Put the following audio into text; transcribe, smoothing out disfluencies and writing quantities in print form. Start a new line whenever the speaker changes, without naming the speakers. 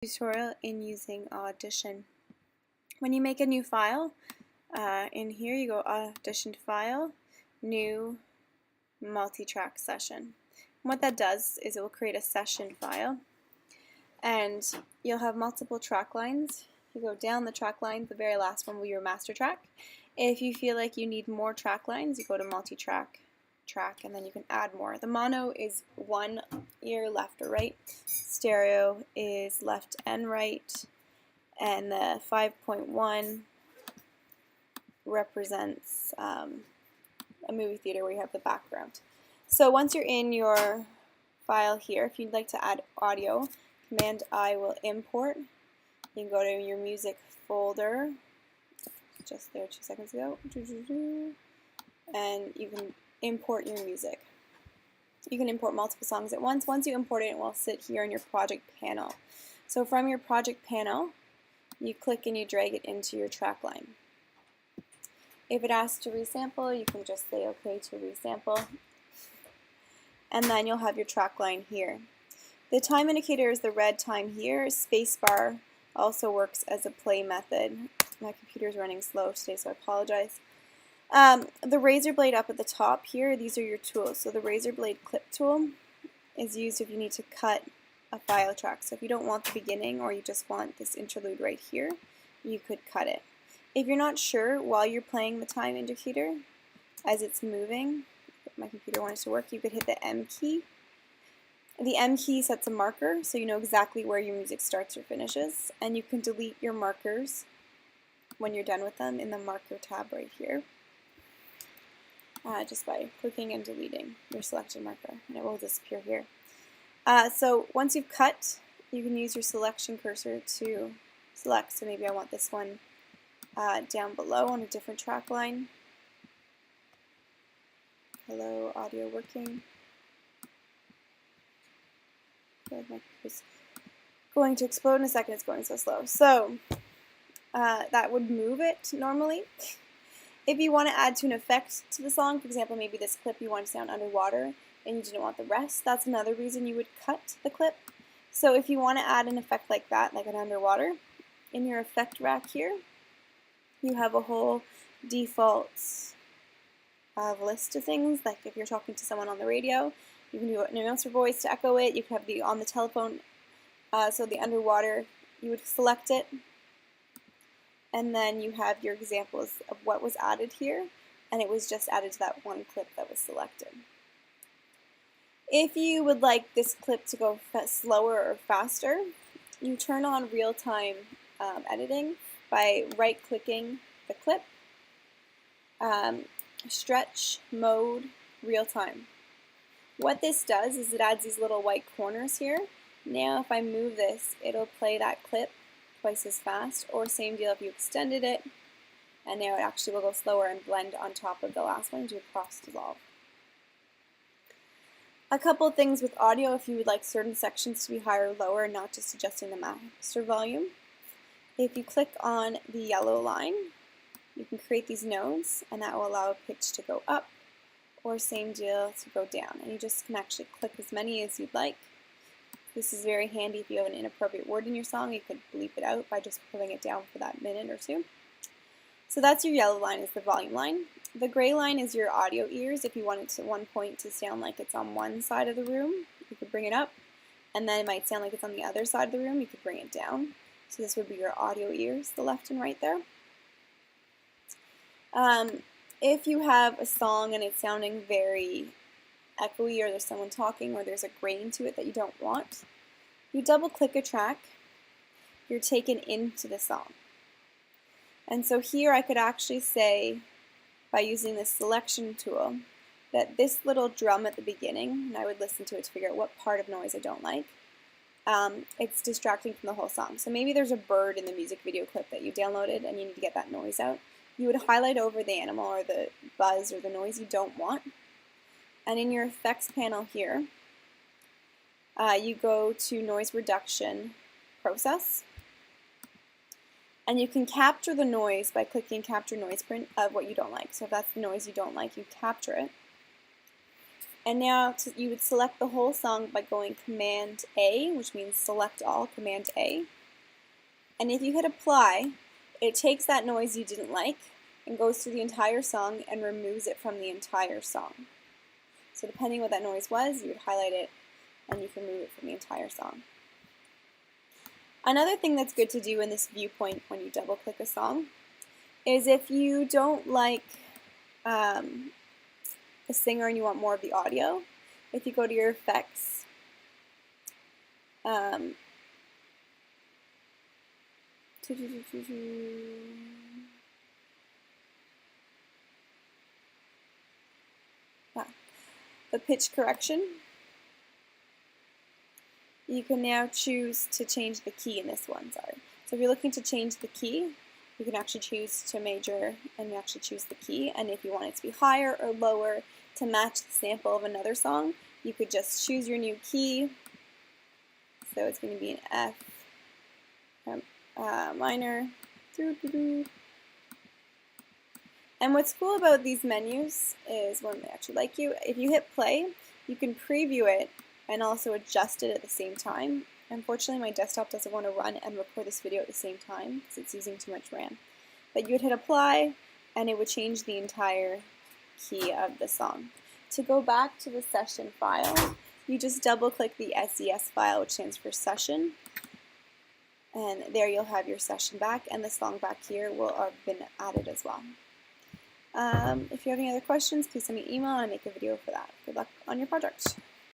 Tutorial in using Audition. When you make a new file, in here you go Audition File, New Multi-Track Session. And what that does is it will create a session file, and you'll have multiple track lines. You go down the track line, the very last one will be your master track. If you feel like you need more track lines, you go to multi-track, and then you can add more. The mono is one ear left or right, stereo is left and right, and the 5.1 represents a movie theater where you have the background. So once you're in your file here, if you'd like to add audio, Command I will import. You can go to your music folder, just there 2 seconds ago, and you can import your music. You can import multiple songs at once. Once you import it, it will sit here in your project panel. So from your project panel, you click and you drag it into your track line. If it asks to resample, you can just say OK to resample, and then you'll have your track line here. The time indicator is the red time here. Spacebar also works as a play method. My computer's running slow today, so I apologize. The razor blade up at the top here, these are your tools. So the razor blade clip tool is used if you need to cut a file track. So if you don't want the beginning or you just want this interlude right here, you could cut it. If you're not sure while you're playing the time indicator as it's moving, if my computer wants to work, you could hit the M key. The M key sets a marker so you know exactly where your music starts or finishes, and you can delete your markers when you're done with them in the marker tab right here. Just by clicking and deleting your selected marker, and it will disappear here. So once you've cut, you can use your selection cursor to select. So maybe I want this one down below on a different track line. Hello, audio working. Good, my computer's going to explode in a second, it's going so slow. So that would move it normally. If you want to add to an effect to the song, for example, maybe this clip you want to sound underwater and you didn't want the rest, that's another reason you would cut the clip. So if you want to add an effect like that, like an underwater, in your effect rack here, you have a whole default list of things. Like if you're talking to someone on the radio, you can do an announcer voice to echo it. You can have the on the telephone, so the underwater, you would select it. And then you have your examples of what was added here, and it was just added to that one clip that was selected. If you would like this clip to go slower or faster, you turn on real-time editing by right-clicking the clip, stretch mode real-time. What this does is it adds these little white corners here. Now if I move this, it'll play that clip twice as fast, or same deal if you extended it, and now it actually will go slower and blend on top of the last one to a cross dissolve. A couple of things with audio, if you would like certain sections to be higher or lower, not just adjusting the master volume. If you click on the yellow line, you can create these nodes, and that will allow a pitch to go up, or same deal to go down. And you just can actually click as many as you'd like. This is very handy if you have an inappropriate word in your song. You could bleep it out by just pulling it down for that minute or two. So that's your yellow line, is the volume line. The gray line is your audio ears. If you want it to one point to sound like it's on one side of the room, you could bring it up. And then it might sound like it's on the other side of the room, you could bring it down. So this would be your audio ears, the left and right there. If you have a song and it's sounding very echoey, or there's someone talking, or there's a grain to it that you don't want, you double click a track, you're taken into the song. And so here I could actually say, by using this selection tool, that this little drum at the beginning, and I would listen to it to figure out what part of noise I don't like, it's distracting from the whole song. So maybe there's a bird in the music video clip that you downloaded and you need to get that noise out. You would highlight over the animal or the buzz or the noise you don't want. And in your effects panel here, you go to noise reduction process, and you can capture the noise by clicking capture noise print of what you don't like. So if that's the noise you don't like, you capture it. And now you would select the whole song by going Command A, which means select all, Command A. And if you hit apply, it takes that noise you didn't like and goes through the entire song and removes it from the entire song. So depending what that noise was, you would highlight it and you can remove it from the entire song. Another thing that's good to do in this viewpoint when you double click a song is if you don't like the singer and you want more of the audio, if you go to your effects, the pitch correction, you can now choose to change the key in this one, So if you're looking to change the key, you can actually choose to major and you actually choose the key, and if you want it to be higher or lower to match the sample of another song, you could just choose your new key. So it's going to be an F minor. And what's cool about these menus is when they actually like you, if you hit play, you can preview it and also adjust it at the same time. Unfortunately, my desktop doesn't want to run and record this video at the same time because it's using too much RAM. But you would hit apply and it would change the entire key of the song. To go back to the session file, you just double click the SES file, which stands for session, and there you'll have your session back, and the song back here will have been added as well. If you have any other questions, please send me an email and I'll make a video for that. Good luck on your project.